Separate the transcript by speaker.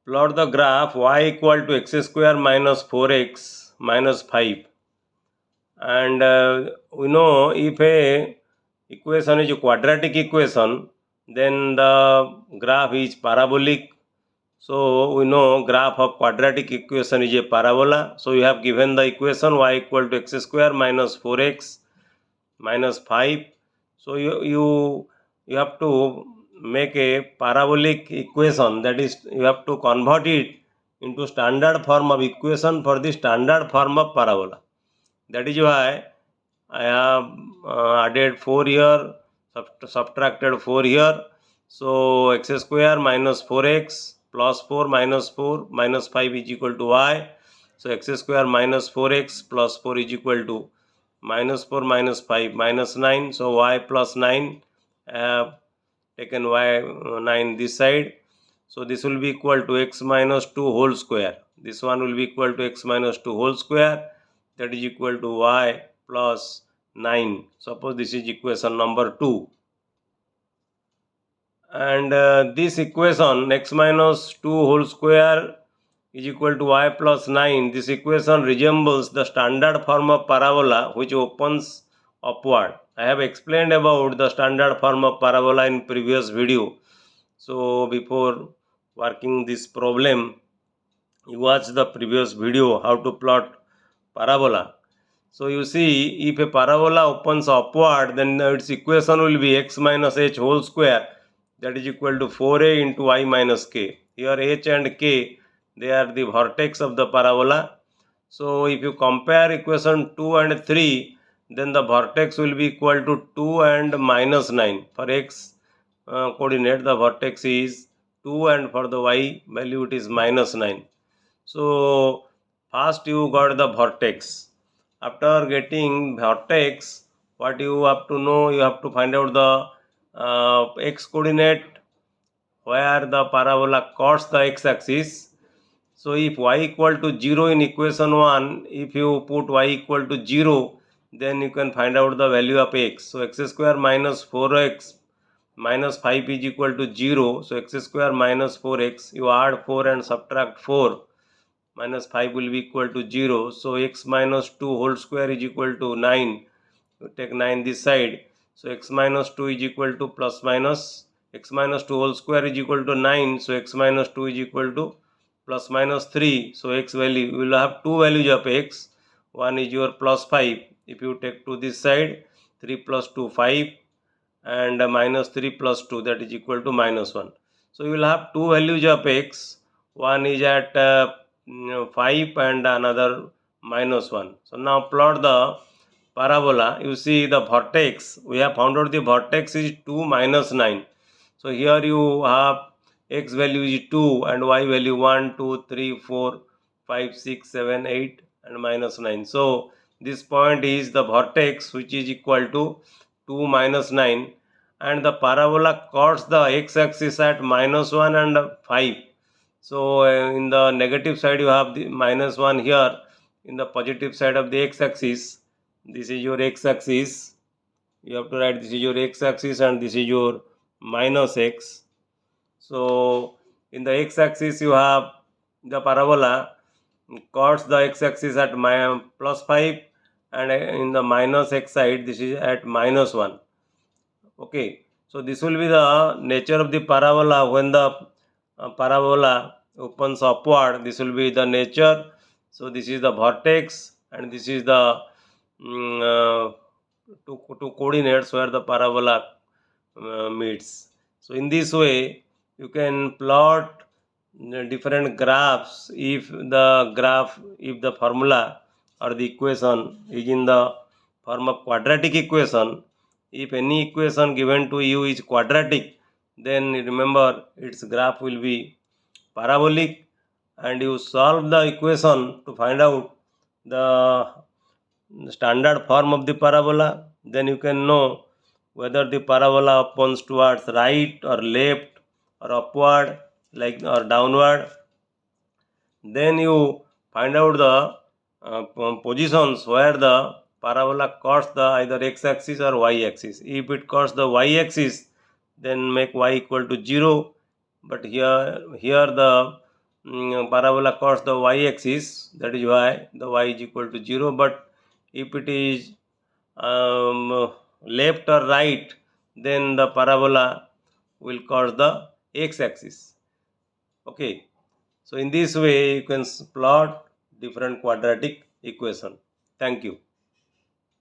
Speaker 1: Plot the graph y equal to x square minus 4x minus 5. And we know if a equation is a quadratic equation, then the graph is parabolic. So we know graph of quadratic equation is a parabola. So you have given the equation y equal to x square minus 4x minus 5. So you have to make a parabolic equation, that is you have to convert it into standard form of equation for the standard form of parabola. That is why I have added 4 here, subtracted 4 here. So x square minus 4x plus 4 minus 4 minus 5 is equal to y. So x square minus 4x plus 4 is equal to minus 4 minus 5 minus 9. So y plus 9. I have taken y 9 this side. So this will be equal to x minus 2 whole square. This one will be equal to x minus 2 whole square. That is equal to y plus 9. Suppose this is equation number 2. And this equation x minus 2 whole square is equal to y plus 9. This equation resembles the standard form of parabola which opens upward. I have explained about the standard form of parabola in previous video. So before working this problem, you watch the previous video how to plot parabola. So you see, if a parabola opens upward, then its equation will be x minus h whole square, that is equal to 4a into y minus k. Here h and k, they are the vertex of the parabola. So if you compare equation 2 and 3, then the vertex will be equal to 2 and minus 9. For x coordinate, the vertex is 2, and for the y value it is minus 9. So first you got the vertex. After getting vertex, what you have to know, you have to find out the x coordinate where the parabola cuts the x-axis. So if y equal to 0 in equation 1, if you put y equal to 0, then you can find out the value of x. So x square minus 4x minus 5 is equal to 0. So x square minus 4x, you add 4 and subtract 4, minus 5 will be equal to 0. So x minus 2 whole square is equal to 9. You take 9 this side. So x minus 2 is equal to plus minus x minus 2 whole square is equal to 9. So x minus 2 is equal to plus minus 3. So x value, you will have two values of x. One is your plus 5. If you take 2 this side, 3 plus 2 5, and minus 3 plus 2, that is equal to minus 1. So you will have two values of x. One is at 5 and another minus 1. So now plot the parabola. You see the vertex, we have found out the vertex is 2 minus 9. So here you have x value is 2 and y value 1, 2, 3, 4, 5, 6, 7, 8 and minus 9. So this point is the vertex which is equal to 2 minus 9, and the parabola cuts the x-axis at minus 1 and 5. So in the negative side you have the minus 1 here. In the positive side of the x-axis, this is your x-axis. You have to write this is your x-axis and this is your minus x. So in the x-axis you have the parabola cuts the x-axis at plus 5, and in the minus x side this is at minus 1. Okay, so this will be the nature of the parabola when the parabola opens upward. This will be the nature. So this is the vertex and this is the two coordinates where the parabola meets. So in this way you can plot different graphs if the formula or the equation is in the form of quadratic equation. If any equation given to you is quadratic, then remember its graph will be parabolic, and you solve the equation to find out the standard form of the parabola. Then you can know whether the parabola opens towards right or left or upward like or downward. Then you find out the positions where the parabola cuts the either x-axis or y-axis. If it cuts the y-axis, then make y equal to 0. But here the parabola cuts the y-axis, that is why the y is equal to 0. But if it is left or right, then the parabola will cut the x-axis. Okay, so in this way you can plot different quadratic equation. Thank you.